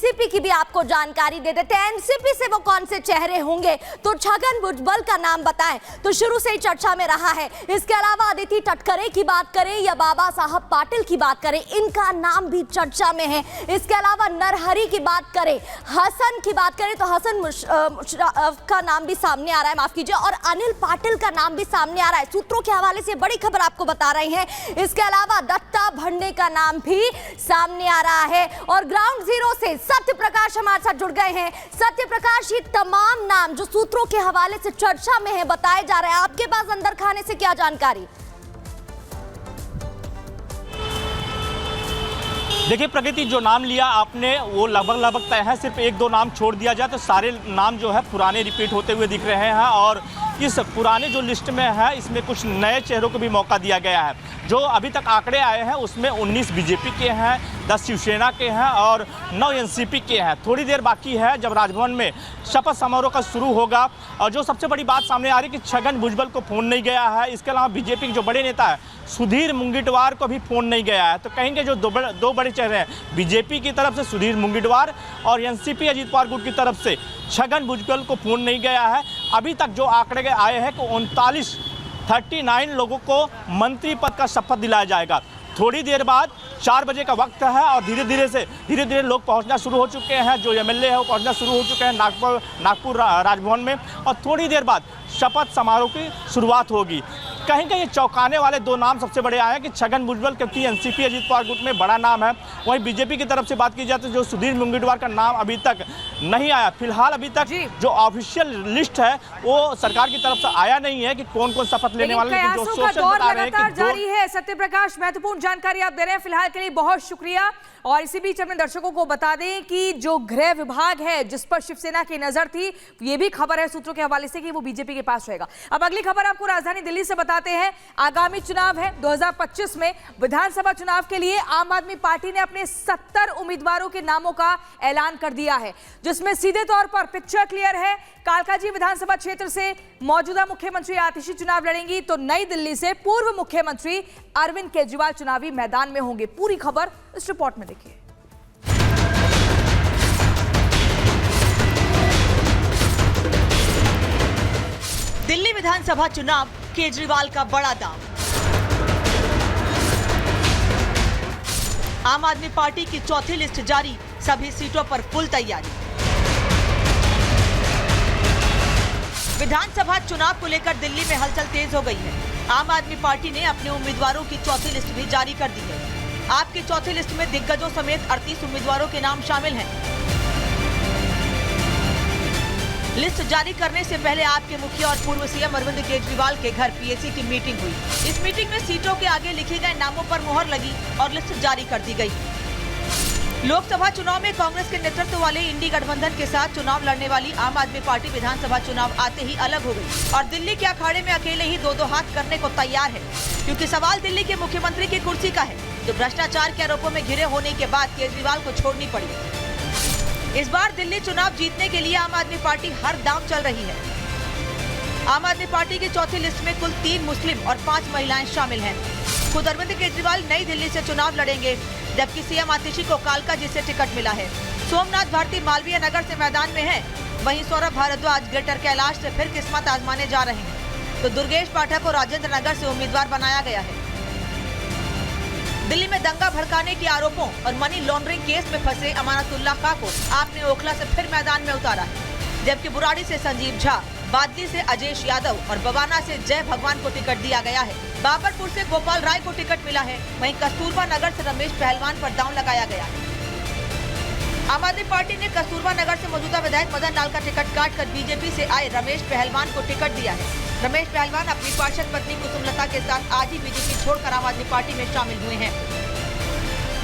NCP की भी आपको जानकारी दे देते हैं। एनसीपी से वो कौन से चेहरे होंगे, तो छगन भुजबल का नाम बताएं तो शुरू से ही चर्चा में रहा है। इसके अलावा अदिति तटकरे की बात करें या बाबा साहब पाटिल की बात करें, इनका नाम भी चर्चा में है। इसके अलावा नरहरी की बात करें, हसन की बात करें तो हसन मुशर्रफ का नाम भी सामने आ रहा है, माफ कीजिए, और अनिल पाटिल का नाम भी सामने आ रहा है। सूत्रों के हवाले से बड़ी खबर आपको बता रही हैं। इसके अलावा दत्ता भंडे का नाम भी सामने आ रहा है। और ग्राउंड जीरो से सत्य प्रकाश हमारे साथ जुड़ गए हैं। सत्य प्रकाश, ये तमाम नाम जो सूत्रों के हवाले से चर्चा में है, बताए जा रहे हैं, आपके पास अंदर खाने से क्या जानकारी? देखिए प्रगति, जो नाम लिया आपने वो लगभग तय है। सिर्फ एक दो नाम छोड़ दिया जाए तो सारे नाम जो है पुराने रिपीट होते हुए दिख रहे हैं। और इस पुराने जो लिस्ट में है इसमें कुछ नए चेहरों को भी मौका दिया गया है। जो अभी तक आंकड़े आए हैं उसमें 19 बीजेपी के हैं, 10 शिवसेना के हैं और 9 एनसीपी के हैं। थोड़ी देर बाकी है जब राजभवन में शपथ समारोह का शुरू होगा। और जो सबसे बड़ी बात सामने आ रही है कि छगन भुजबल को फ़ोन नहीं गया है। इसके अलावा बीजेपी के जो बड़े नेता है सुधीर मुंगीटवार को भी फ़ोन नहीं गया है। तो कहेंगे जो दो बड़े चेहरे हैं, बीजेपी की तरफ से सुधीर मुंगीटवार और एनसीपी अजीत पवार गुट की तरफ से छगन भुजबल को फ़ोन नहीं गया है। अभी तक जो आंकड़े आए हैं कि 39 लोगों को मंत्री पद का शपथ दिलाया जाएगा। थोड़ी देर बाद 4 बजे का वक्त है और धीरे धीरे लोग पहुंचना शुरू हो चुके हैं। जो एमएलए है वो पहुंचना शुरू हो चुके हैं नागपुर राजभवन में। और थोड़ी देर बाद शपथ समारोह की शुरुआत होगी। कहीं कहीं चौंकाने वाले दो नाम सबसे बड़े आए हैं कि छगन भुजबल, क्योंकि एनसीपी अजीत पवार गुट में बड़ा नाम है। वहीं बीजेपी की तरफ से बात की जाए तो जो सुधीर मुंगीटवार का नाम अभी तक नहीं आया। फिलहाल अभी तक जो ऑफिशियल लिस्ट है वो सरकार की तरफ से आया नहीं है कि कौन कौन शपथ लेने वाले हैं। जो सोशल बता रहे हैं कि जारी है। सत्य प्रकाश, महत्वपूर्ण जानकारी आप दे रहे हैं, फिलहाल के लिए बहुत शुक्रिया। और इसी बीच अपने दर्शकों को बता दें कि जो गृह विभाग है जिस पर शिवसेना की नजर थी, ये भी खबर है सूत्रों के हवाले से कि वो बीजेपी के पास रहेगा। अब अगली खबर आपको राजधानी दिल्ली से बताते हैं। आगामी चुनाव है 2025 में विधानसभा चुनाव के लिए आम आदमी पार्टी ने अपने 70 उम्मीदवारों के नामों का ऐलान कर दिया है, जिसमें सीधे तौर पर पिक्चर क्लियर है। कालकाजी विधानसभा क्षेत्र से मौजूदा मुख्यमंत्री आतिशी चुनाव लड़ेंगी, तो नई दिल्ली से पूर्व मुख्यमंत्री अरविंद केजरीवाल चुनावी मैदान में होंगे। पूरी खबर इस रिपोर्ट में देखिए। दिल्ली विधानसभा चुनाव, केजरीवाल का बड़ा दांव। आम आदमी पार्टी की चौथी लिस्ट जारी, सभी सीटों पर फुल तैयारी। विधानसभा चुनाव को लेकर दिल्ली में हलचल तेज हो गई है। आम आदमी पार्टी ने अपने उम्मीदवारों की चौथी लिस्ट भी जारी कर दी है। आपकी चौथी लिस्ट में दिग्गजों समेत 38 उम्मीदवारों के नाम शामिल हैं। लिस्ट जारी करने से पहले आपके मुखिया और पूर्व सीएम अरविंद केजरीवाल के घर पीएसी की मीटिंग हुई। इस मीटिंग में सीटों के आगे लिखे गए नामों पर मुहर लगी और लिस्ट जारी कर दी गई। लोकसभा चुनाव में कांग्रेस के नेतृत्व वाले इंडी गठबंधन के साथ चुनाव लड़ने वाली आम आदमी पार्टी विधानसभा चुनाव आते ही अलग हो गई और दिल्ली के अखाड़े में अकेले ही दो हाथ करने को तैयार है, क्योंकि सवाल दिल्ली के मुख्यमंत्री की कुर्सी का है, जो भ्रष्टाचार के आरोपों में घिरे होने के बाद केजरीवाल को छोड़नी पड़ी। इस बार दिल्ली चुनाव जीतने के लिए आम आदमी पार्टी हर दांव चल रही है। आम आदमी पार्टी की चौथी लिस्ट में कुल 3 मुस्लिम और 5 महिलाएं शामिल हैं। खुद अरविंद केजरीवाल नई दिल्ली से चुनाव लड़ेंगे, जबकि सीएम आतिशी को कालकाजी से टिकट मिला है। सोमनाथ भारती मालवीय नगर से मैदान में है। वहीं सौरभ भारद्वाज ग्रेटर कैलाश से फिर किस्मत आजमाने जा रहे हैं, तो दुर्गेश पाठक को राजेंद्र नगर से उम्मीदवार बनाया गया है। दिल्ली में दंगा भड़काने के आरोपों और मनी लॉन्ड्रिंग केस में फंसे अमानतुल्लाह खां को आपने ओखला से फिर मैदान में उतारा है, जबकि बुराड़ी से संजीव झा, बादली से अजेश यादव और बवाना से जय भगवान को टिकट दिया गया है। बाबरपुर से गोपाल राय को टिकट मिला है। वहीं कस्तूरबा नगर से रमेश पहलवान पर दांव लगाया गया है। आम आदमी पार्टी ने कस्तूरबा नगर से मौजूदा विधायक मदन लाल का टिकट काटकर बीजेपी से आए रमेश पहलवान को टिकट दिया है। रमेश पहलवान अपनी पार्षद पत्नी कुसुमलता के साथ आज ही बीजेपी छोड़कर आम आदमी पार्टी में शामिल हुए हैं।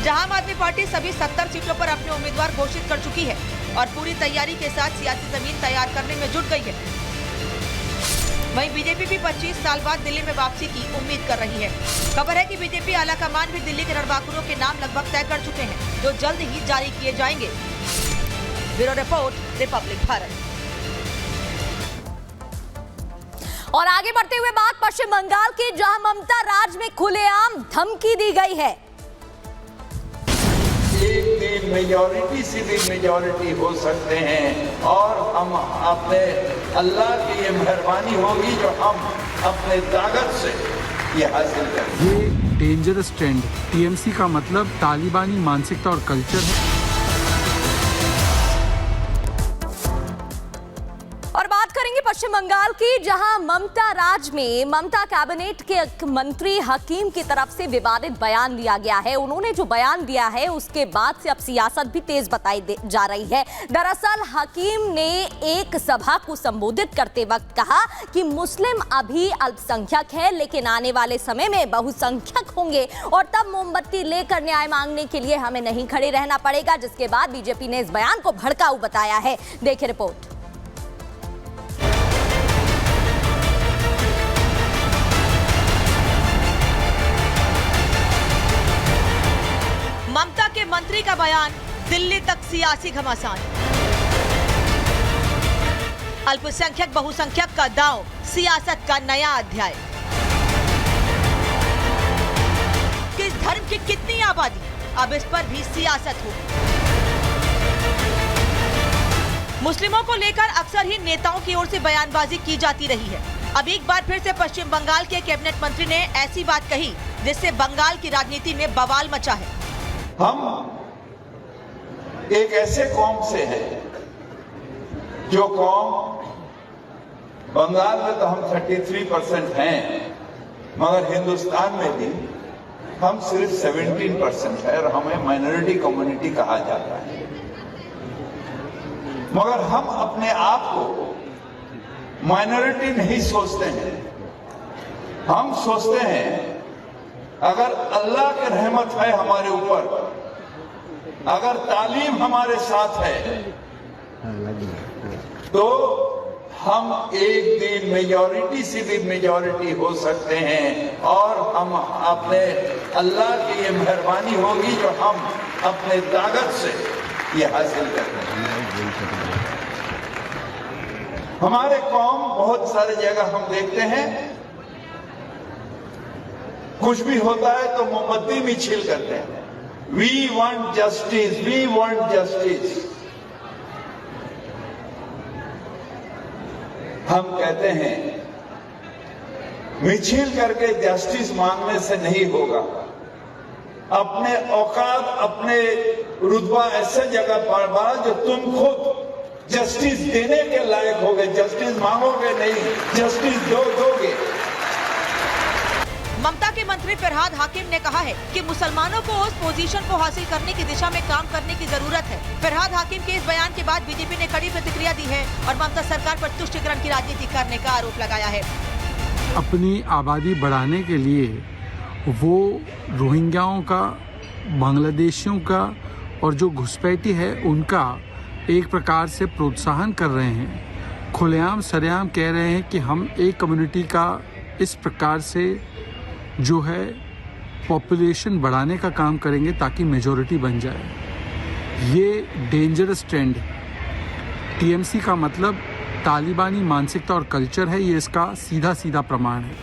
जहां आम आदमी पार्टी सभी 70 सीटों पर अपने उम्मीदवार घोषित कर चुकी है और पूरी तैयारी के साथ सियासी जमीन तैयार करने में जुट गई है। वहीं बीजेपी भी 25 साल बाद दिल्ली में वापसी की उम्मीद कर रही है। खबर है कि बीजेपी आलाकमान भी दिल्ली के रणबांकुरों के नाम लगभग तय कर चुके हैं, जो जल्द ही जारी किए जाएंगे। Bureau report, Republic Bharat. और आगे बढ़ते हुए बात पश्चिम बंगाल की, जहां ममता राज में खुलेआम धमकी दी गई है। दिन मेजॉरिटी से भी मेजॉरिटी हो सकते हैं और हम अपने अल्लाह की ये मेहरबानी होगी जो हम अपने ताकत से ये हासिल करें। ये डेंजरस ट्रेंड, टीएमसी का मतलब तालिबानी मानसिकता और कल्चर है। और बात करेंगे पश्चिम बंगाल की, जहां ममता राज में ममता कैबिनेट के एक मंत्री हकीम की तरफ से विवादित बयान दिया गया है। उन्होंने जो बयान दिया है उसके बाद से अब सियासत भी तेज बताई जा रही है। दरअसल हकीम ने एक सभा को संबोधित करते वक्त कहा कि मुस्लिम अभी अल्पसंख्यक है, लेकिन आने वाले समय में बहुसंख्यक होंगे और तब मोमबत्ती लेकर न्याय मांगने के लिए हमें नहीं खड़े रहना पड़ेगा। जिसके बाद बीजेपी ने इस बयान को भड़काऊ बताया है। देखिए रिपोर्ट। ममता के मंत्री का बयान, दिल्ली तक सियासी घमासान। अल्पसंख्यक बहुसंख्यक का दांव, सियासत का नया अध्याय। किस धर्म की कितनी आबादी, अब इस पर भी सियासत हो। मुस्लिमों को लेकर अक्सर ही नेताओं की ओर से बयानबाजी की जाती रही है। अब एक बार फिर से पश्चिम बंगाल के कैबिनेट मंत्री ने ऐसी बात कही जिससे बंगाल की राजनीति में बवाल मचा है। हम एक ऐसे कौम से हैं जो कौम, बंगाल में तो हम 33% हैं, मगर हिंदुस्तान में भी हम सिर्फ 17% है और हमें माइनॉरिटी कम्युनिटी कहा जाता है। मगर हम अपने आप को माइनॉरिटी नहीं सोचते हैं। हम सोचते हैं अगर अल्लाह की रहमत है हमारे ऊपर, अगर तालीम हमारे साथ है, तो हम एक दिन मेजॉरिटी से भी मेजॉरिटी हो सकते हैं और हम अपने अल्लाह की ये मेहरबानी होगी जो हम अपने ताकत से ये हासिल करते हैं। हमारे कौम बहुत सारे जगह हम देखते हैं, कुछ भी होता है तो मोमबत्ती मिছিল करते हैं। We want justice, we want justice. हम कहते हैं मिছিল करके जस्टिस मांगने से नहीं होगा। अपने औकात, अपने रुतबा ऐसे जगह पर बढ़ा जो तुम खुद जस्टिस देने के लायक होगे। जस्टिस मांगोगे नहीं, जस्टिस दोगे। ममता के मंत्री फरहाद हाकिम ने कहा है कि मुसलमानों को उस पोजीशन को हासिल करने की दिशा में काम करने की जरूरत है। फरहाद हाकिम के इस बयान के बाद बीजेपी ने कड़ी प्रतिक्रिया दी है और ममता सरकार पर तुष्टीकरण की राजनीति करने का आरोप लगाया है। अपनी आबादी बढ़ाने के लिए वो रोहिंग्याओं का, बांग्लादेशियों का और जो घुसपैठी है उनका एक प्रकार से प्रोत्साहन कर रहे हैं। खुलेआम सरेआम कह रहे हैं कि हम एक कम्युनिटी का इस प्रकार से जो है पॉपुलेशन बढ़ाने का काम करेंगे ताकि मेजॉरिटी बन जाए। ये डेंजरस ट्रेंड, टीएमसी का मतलब तालिबानी मानसिकता और कल्चर है। ये इसका सीधा सीधा प्रमाण है।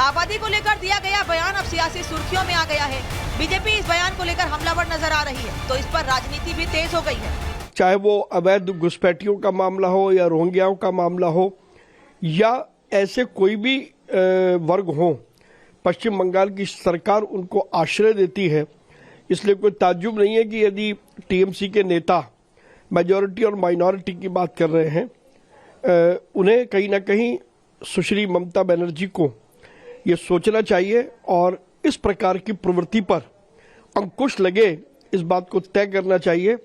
आबादी को लेकर दिया गया बयान अब सियासी सुर्खियों में आ गया है। बीजेपी इस बयान को लेकर हमलावर नजर आ रही है, तो इस पर राजनीति भी तेज हो गई है। चाहे वो अवैध घुसपैठियों का मामला हो या रोहिंग्याओं का मामला हो या ऐसे कोई भी वर्ग हो, पश्चिम बंगाल की सरकार उनको आश्रय देती है। इसलिए कोई ताज्जुब नहीं है कि यदि टीएमसी के नेता मेजॉरिटी और माइनॉरिटी की बात कर रहे हैं, उन्हें कहीं ना कहीं सुश्री ममता बनर्जी को ये सोचना चाहिए और इस प्रकार की प्रवृत्ति पर अंकुश लगे, इस बात को तय करना चाहिए।